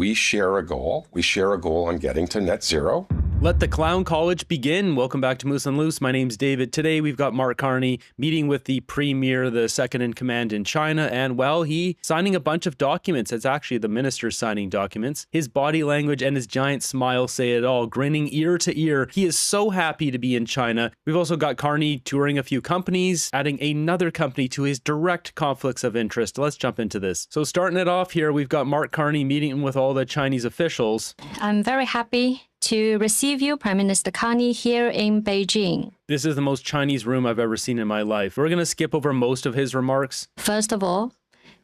We share a goal. We share a goal on getting to net zero. Let the clown college begin. Welcome back to Moose and Loose. My name's David. Today we've got Mark Carney meeting with the premier, the second in command in China, and well, he signing a bunch of documents. It's actually the minister signing documents. His body language and his giant smile say it all, grinning ear to ear. He is so happy to be in China. We've also got Carney touring a few companies, adding another company to his direct conflicts of interest. Let's jump into this. So starting it off here, we've got Mark Carney meeting with all the Chinese officials. I'm very happy to receive you, Prime Minister Carney, here in Beijing. This is the most Chinese room I've ever seen in my life. We're going to skip over most of his remarks. First of all,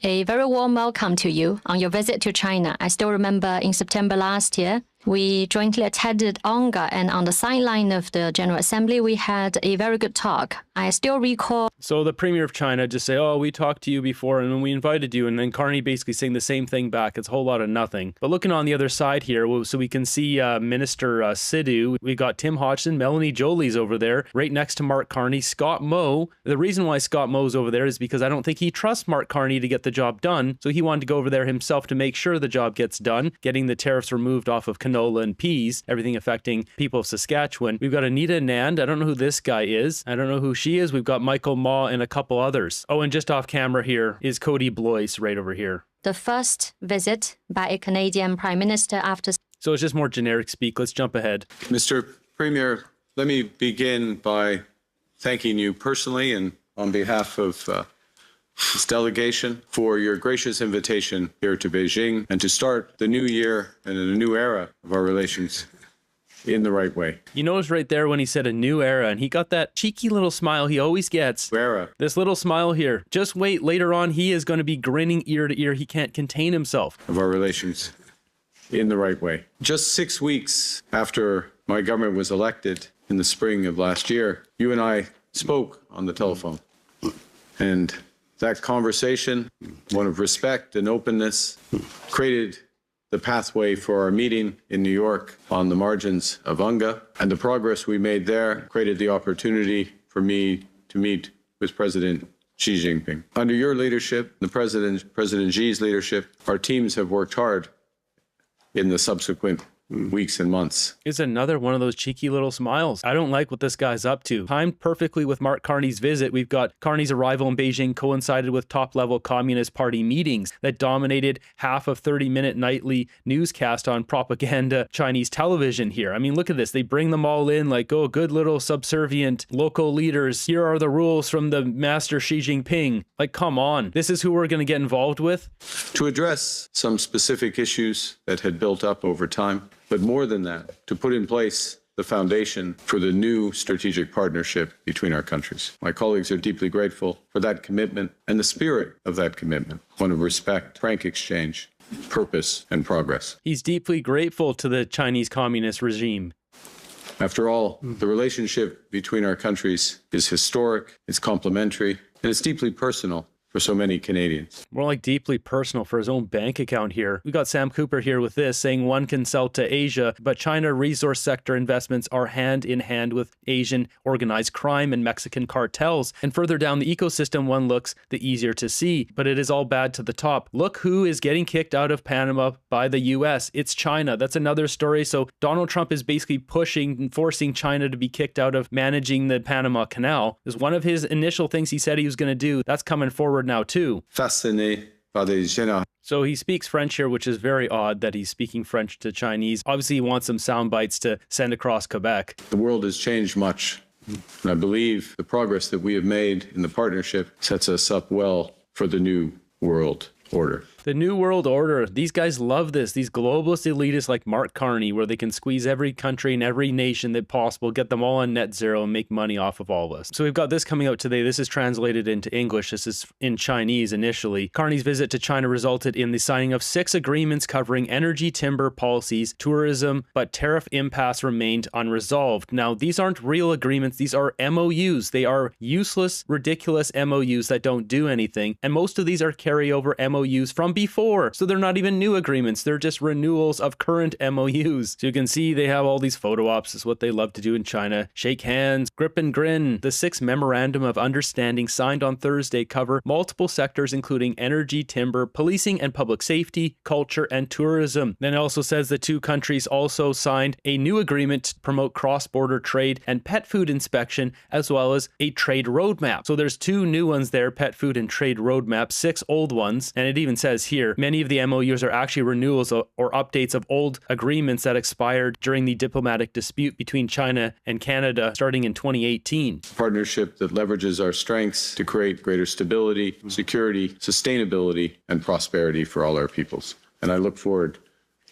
a very warm welcome to you on your visit to China. I still remember in September last year, we jointly attended UNGA, and on the sideline of the General Assembly, we had a very good talk. I still recall. So the Premier of China just say, oh, we talked to you before and we invited you. And then Carney basically saying the same thing back. It's a whole lot of nothing. But looking on the other side here, so we can see Minister Sidhu. We got Tim Hodgson, Melanie Joly's over there, right next to Mark Carney, Scott Moe. The reason why Scott Moe's over there is because I don't think he trusts Mark Carney to get the job done. So he wanted to go over there himself to make sure the job gets done, getting the tariffs removed off of canola and peas, everything affecting people of Saskatchewan. We've got Anita Nand. I don't know who this guy is. I don't know who she is. We've got Michael Ma and a couple others. Oh, and just off camera here is Cody Blois right over here. The first visit by a Canadian Prime Minister after... So it's just more generic speak. Let's jump ahead. Mr. Premier, let me begin by thanking you personally and on behalf of this delegation for your gracious invitation here to Beijing and to start the new year and a new era of our relations in the right way. You notice right there when he said a new era, and he got that cheeky little smile he always gets. Era. This little smile here. Just wait, later on he is going to be grinning ear to ear. He can't contain himself. Of our relations in the right way. Just 6 weeks after my government was elected in the spring of last year, you and I spoke on the telephone. And that conversation, one of respect and openness, created the pathway for our meeting in New York on the margins of UNGA. And the progress we made there created the opportunity for me to meet with President Xi Jinping. Under your leadership, President Xi's leadership, our teams have worked hard in the subsequent weeks and months. It's another one of those cheeky little smiles. I don't like what this guy's up to. Timed perfectly with Mark Carney's visit, we've got Carney's arrival in Beijing coincided with top-level Communist Party meetings that dominated half of 30-minute nightly newscast on propaganda Chinese television here. I mean, look at this. They bring them all in like, oh, good little subservient local leaders. Here are the rules from the master Xi Jinping. Like, come on. This is who we're going to get involved with? To address some specific issues that had built up over time, but more than that, to put in place the foundation for the new strategic partnership between our countries. My colleagues are deeply grateful for that commitment and the spirit of that commitment, one of respect, frank exchange, purpose, and progress. He's deeply grateful to the Chinese communist regime. After all, the relationship between our countries is historic, it's complementary, and it's deeply personal for so many Canadians. More like deeply personal for his own bank account here. We got Sam Cooper here with this, saying one can sell to Asia, but China resource sector investments are hand in hand with Asian organized crime and Mexican cartels. And further down the ecosystem one looks, the easier to see. But it is all bad to the top. Look who is getting kicked out of Panama by the US. It's China. That's another story. So Donald Trump is basically pushing and forcing China to be kicked out of managing the Panama Canal. Is one of his initial things he said he was going to do. That's coming forward now too. Fasciné par des généraux. So he speaks French here, which is very odd that he's speaking French to Chinese. Obviously, he wants some sound bites to send across Quebec. The world has changed much, and I believe the progress that we have made in the partnership sets us up well for the new world order. The New World Order. These guys love this. These globalist elitists like Mark Carney, where they can squeeze every country and every nation that possible, get them all on net zero and make money off of all of us. So we've got this coming out today. This is translated into English. This is in Chinese initially. Carney's visit to China resulted in the signing of 6 agreements covering energy, timber, policies, tourism, but tariff impasse remained unresolved. Now, these aren't real agreements. These are MOUs. They are useless, ridiculous MOUs that don't do anything. And most of these are carryover MOUs from before. So they're not even new agreements. They're just renewals of current MOUs. So you can see they have all these photo ops. Is what they love to do in China. Shake hands, grip and grin. The 6 memorandum of understanding signed on Thursday cover multiple sectors, including energy, timber, policing and public safety, culture, and tourism. Then it also says the two countries also signed a new agreement to promote cross-border trade and pet food inspection, as well as a trade roadmap. So there's 2 new ones there, pet food and trade roadmap, 6 old ones. And it even says here, many of the MOUs are actually renewals or updates of old agreements that expired during the diplomatic dispute between China and Canada starting in 2018. Partnership that leverages our strengths to create greater stability, security, sustainability, and prosperity for all our peoples. And I look forward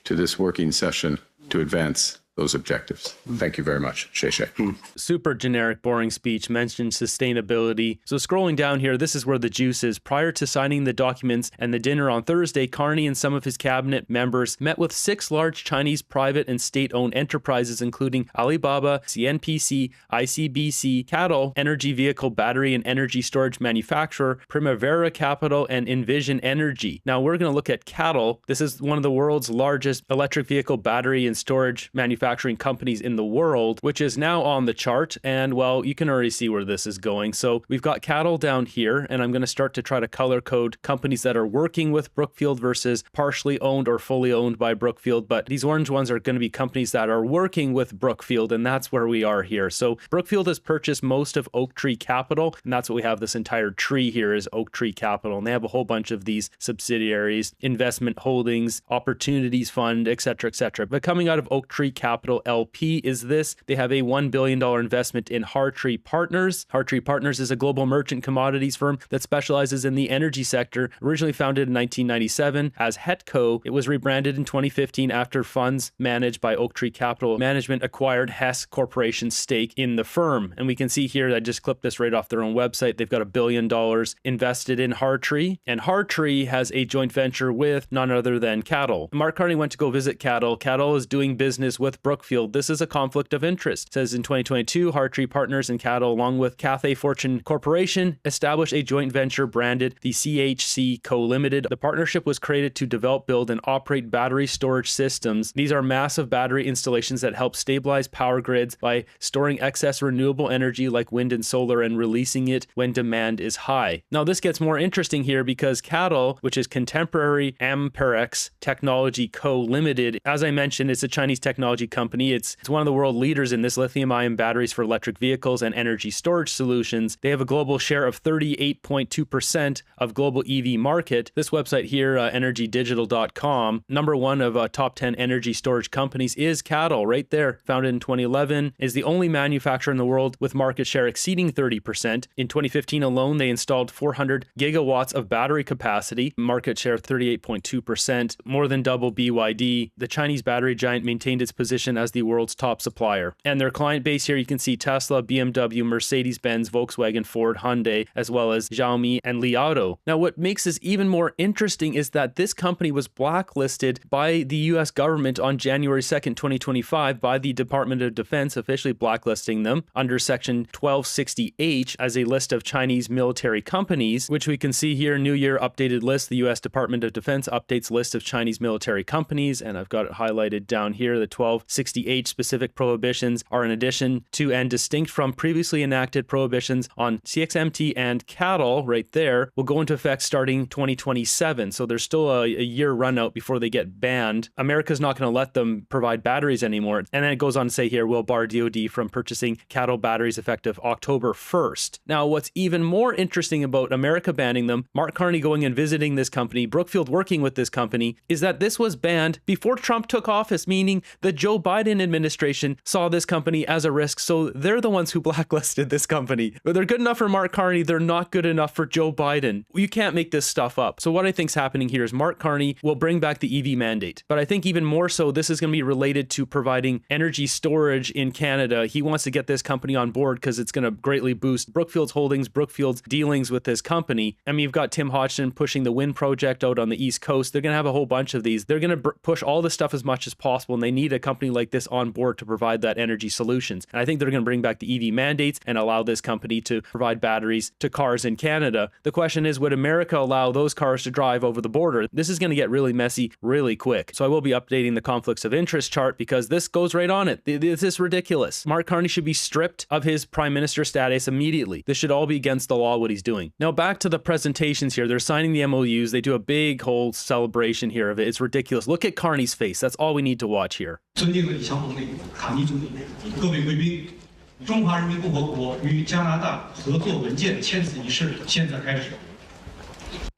to this working session to advance those objectives. Thank you very much. Sheshe. Super generic, boring speech, mentioned sustainability. So scrolling down here, this is where the juice is. Prior to signing the documents and the dinner on Thursday, CARNEY and some of his cabinet members met with 6 large Chinese private and state-owned enterprises, including Alibaba, CNPC, ICBC, CATL, energy vehicle battery and energy storage manufacturer, Primavera Capital, and Envision Energy. Now we're going to look at CATL. This is one of the world's largest electric vehicle battery and storage manufacturing companies in the world, which is now on the chart. And well, you can already see where this is going. So we've got CATL down here, and I'm going to start to try to color code companies that are working with Brookfield versus partially owned or fully owned by Brookfield. But these orange ones are going to be companies that are working with Brookfield, and that's where we are here. So Brookfield has purchased most of Oaktree Capital, and that's what we have. This entire tree here is Oaktree Capital, and they have a whole bunch of these subsidiaries, investment holdings, opportunities fund, etc., etc. But coming out of Oaktree Capital LP is this. They have a $1 billion investment in Hartree Partners. Hartree Partners is a global merchant commodities firm that specializes in the energy sector. Originally founded in 1997 as Hetco, it was rebranded in 2015 after funds managed by Oaktree Capital Management acquired Hess Corporation's stake in the firm. And we can see here, I just clipped this right off their own website. They've got $1 billion invested in Hartree, and Hartree has a joint venture with none other than CATL. Mark Carney went to go visit CATL. CATL is doing business with Brookfield. This is a conflict of interest. It says in 2022, Hartree Partners and CATL, along with Cathay Fortune Corporation, established a joint venture branded the CHC Co. Limited. The partnership was created to develop, build, and operate battery storage systems. These are massive battery installations that help stabilize power grids by storing excess renewable energy like wind and solar and releasing it when demand is high. Now, this gets more interesting here because CATL, which is Contemporary Amperex Technology Co. Limited, as I mentioned, it's a Chinese technology company. It's one of the world leaders in this lithium-ion batteries for electric vehicles and energy storage solutions. They have a global share of 38.2% of global EV market. This website here, energydigital.com, number 1 of top 10 energy storage companies is CATL right there. Founded in 2011, is the only manufacturer in the world with market share exceeding 30%. In 2015 alone, they installed 400 gigawatts of battery capacity, market share 38.2%, more than double BYD. The Chinese battery giant maintained its position as the world's top supplier. And their client base here, you can see Tesla, BMW, Mercedes-Benz, Volkswagen, Ford, Hyundai, as well as Xiaomi and Li Auto. Now, what makes this even more interesting is that this company was blacklisted by the US government on January 2nd, 2025 by the Department of Defense, officially blacklisting them under Section 1260H as a list of Chinese military companies, which we can see here, New Year updated list. The US Department of Defense updates list of Chinese military companies, and I've got it highlighted down here. The 1260H specific prohibitions are in addition to and distinct from previously enacted prohibitions on CXMT and CATL right there will go into effect starting 2027. So there's still a year run out before they get banned. America's not going to let them provide batteries anymore. And then it goes on to say here, will bar DoD from purchasing CATL batteries effective October 1st. Now, what's even more interesting about America banning them, Mark Carney going and visiting this company, Brookfield working with this company, is that this was banned before Trump took office, meaning the Joe Biden administration saw this company as a risk, so they're the ones who blacklisted this company. But they're good enough for Mark Carney, they're not good enough for Joe Biden. You can't make this stuff up. So what I think's happening here is Mark Carney will bring back the EV mandate. But I think even more so, this is going to be related to providing energy storage in Canada. He wants to get this company on board because it's going to greatly boost Brookfield's holdings, Brookfield's dealings with this company. I mean, you've got Tim Hodgson pushing the wind project out on the East Coast. They're going to have a whole bunch of these. They're going to push all this stuff as much as possible, and they need a company like this on board to provide that energy solutions. And I think they're going to bring back the EV mandates and allow this company to provide batteries to cars in Canada. The question is, would America allow those cars to drive over the border? This is going to get really messy really quick. So I will be updating the conflicts of interest chart because this goes right on it. This is ridiculous. Mark Carney should be stripped of his prime minister status immediately. This should all be against the law, what he's doing. Now back to the presentations here. They're signing the MOUs. They do a big whole celebration here of it. It's ridiculous. Look at Carney's face. That's all we need to watch here. 尊敬的李强总理、卡尼总理、各位贵宾，中华人民共和国与加拿大合作文件签字仪式现在开始。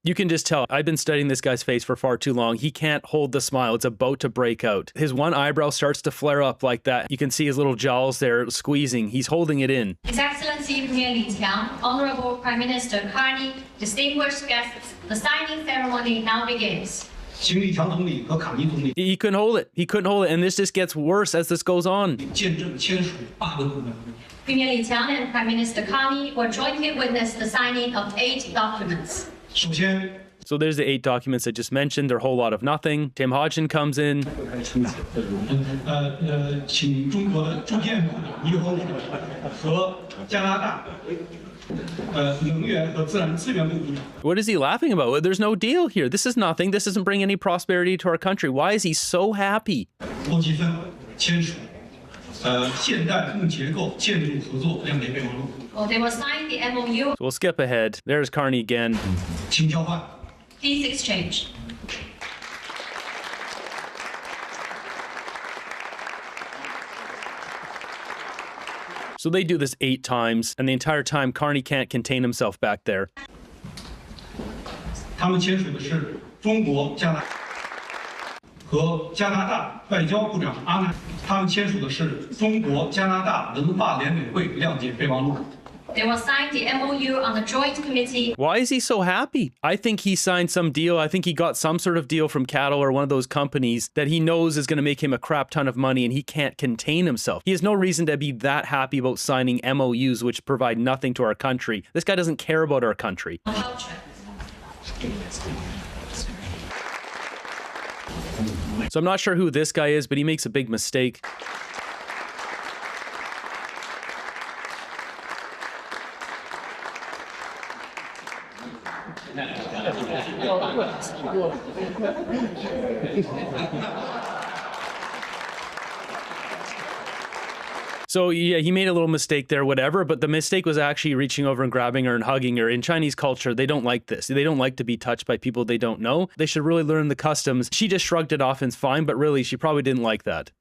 You can just tell, I've been studying this guy's face for far too long. He can't hold the smile. It's about to break out. His one eyebrow starts to flare up like that. You can see his little jowls there squeezing. He's holding it in. His Excellency Premier Li Qiang, Honorable Prime Minister Carney, distinguished guests, the signing ceremony now begins. 请李强总理和卡尼总理 He couldn't hold it. He couldn't hold it. And this just gets worse as this goes on. 见证签署8个部门。 Premier Li Qiang and Prime Minister Carney will jointly witness the signing of 8 documents. 首先， So there's the 8 documents I just mentioned. They're a whole lot of nothing. Tim Hodgson comes in. 请中国的住建部、猕猴和加拿大能源和自然资源部部长。 What is he laughing about? There's no deal here. This is nothing. This doesn't bring any prosperity to our country. Why is he so happy? 郭积芬签署现代木结构建筑合作亮点备忘录。 Well, they will sign the MOU. So we'll skip ahead. There's Carney again. 请交换。 Please exchange. So they do this 8 times, and the entire time Carney can't contain himself back there. 他们签署的是中国加拿大和加拿大外交部长阿南，他们签署的是中国加拿大文化联委会谅解备忘录。 They will sign the MOU on the Joint Committee. Why is he so happy? I think he signed some deal. I think he got some sort of deal from Cattle or one of those companies that he knows is going to make him a crap ton of money and he can't contain himself. He has no reason to be that happy about signing MOUs which provide nothing to our country. This guy doesn't care about our country. So I'm not sure who this guy is, but he makes a big mistake. So yeah, he made a little mistake there, whatever, but the mistake was actually reaching over and grabbing her and hugging her. In Chinese culture, they don't like this. They don't like to be touched by people they don't know. They should really learn the customs. She just shrugged it off and it's fine, but really, she probably didn't like that.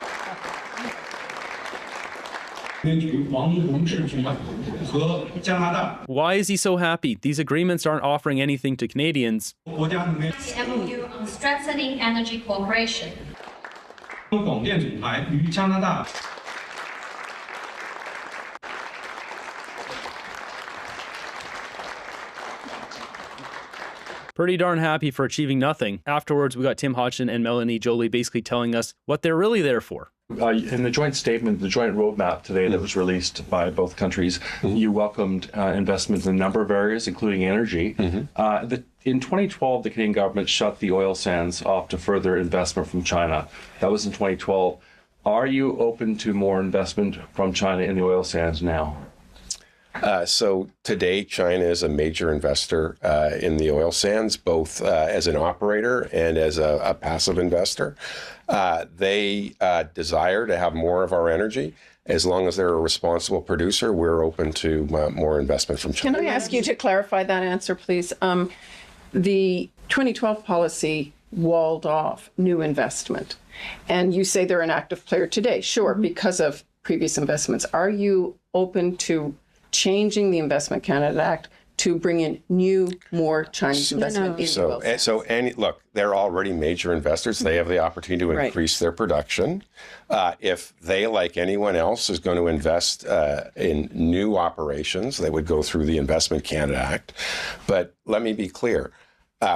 王同志局和加拿大 Why is he so happy? These agreements aren't offering anything to Canadians. 国家能源 The MOU on strengthening energy cooperation. 广电总台与加拿大 Pretty darn happy for achieving nothing. Afterwards, we got Tim Hodgson and Melanie Joly basically telling us what they're really there for. In the joint statement, the joint roadmap today that was released by both countries, you welcomed investment in a number of areas, including energy. In 2012, the Canadian government shut the oil sands off to further investment from China. That was in 2012. Are you open to more investment from China in the oil sands now? So today, China is a major investor in the oil sands, both as an operator and as a passive investor. They desire to have more of our energy. As long as they're a responsible producer, we're open to more investment from China. Can I ask you to clarify that answer, please? The 2012 policy walled off new investment, and you say they're an active player today. Sure, because of previous investments. Are you open to changing the Investment Canada Act to bring in new, more Chinese investment in the oil sands? Look, they're already major investors. They have the opportunity to Right. increase their production. If they, like anyone else, is going to invest in new operations, they would go through the Investment Canada Act. But let me be clear.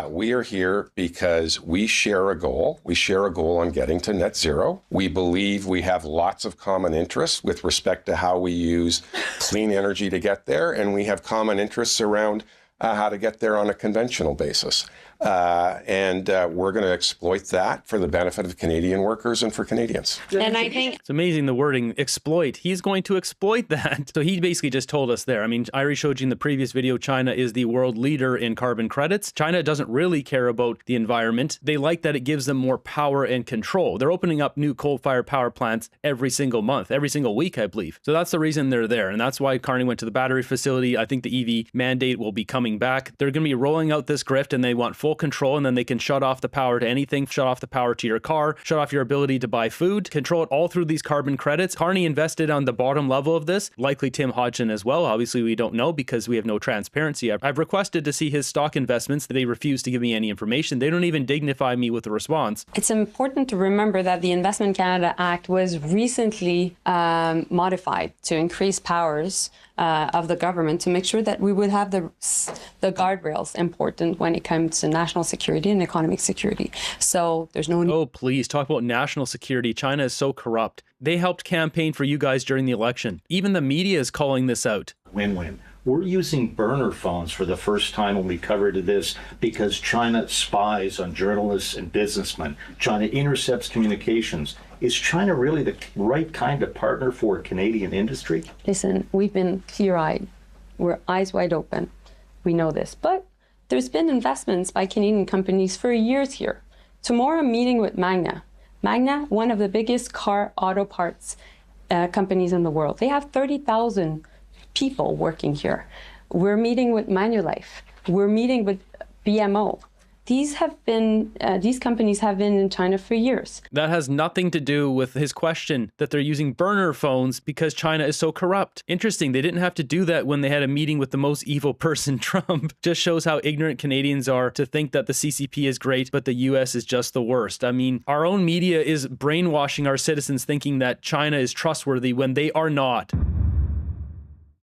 We are here because we share a goal. We share a goal on getting to net zero. We believe we have lots of common interests with respect to how we use clean energy to get there, and we have common interests around how to get there on a conventional basis. and we're going to exploit that for the benefit of Canadian workers and for Canadians. And I think It's amazing the wording, exploit. He's going to exploit that. So he basically just told us there. I mean, I already showed you in the previous video, China is the world leader in carbon credits. China doesn't really care about the environment. They like that it gives them more power and control. They're opening up new coal-fired power plants every single month, every single week, I believe. So that's the reason they're there. And that's why Carney went to the battery facility. I think the EV mandate will be coming back. They're going to be rolling out this grift and they want full control, and then they can shut off the power to anything, shut off the power to your car, shut off your ability to buy food, control it all through these carbon credits. Carney invested on the bottom level of this, likely Tim Hodgson as well. Obviously, we don't know because we have no transparency. I've requested to see his stock investments. They refuse to give me any information. They don't even dignify me with a response. it's important to remember that the Investment Canada Act was recently modified to increase powers of the government to make sure that we would have the guardrails important when it comes to national security and economic security. So there's no need. Oh, please talk about national security. China is so corrupt. They helped campaign for you guys during the election. Even the media is calling this out. Win-win. We're using burner phones for the first time when we covered this because China spies on journalists and businessmen. China intercepts communications. Is China really the right kind of partner for Canadian industry? Listen, we've been clear-eyed. We're eyes wide open. We know this. But there's been investments by Canadian companies for years here. Tomorrow I'm meeting with Magna. Magna, one of the biggest car auto parts companies in the world. They have 30,000 people working here. We're meeting with Manulife. We're meeting with BMO. These companies have been in China for years. That has nothing to do with his question that they're using burner phones because China is so corrupt. Interesting. They didn't have to do that when they had a meeting with the most evil person, Trump. Just shows how ignorant Canadians are to think that the CCP is great, but the US is just the worst. I mean, our own media is brainwashing our citizens thinking that China is trustworthy when they are not.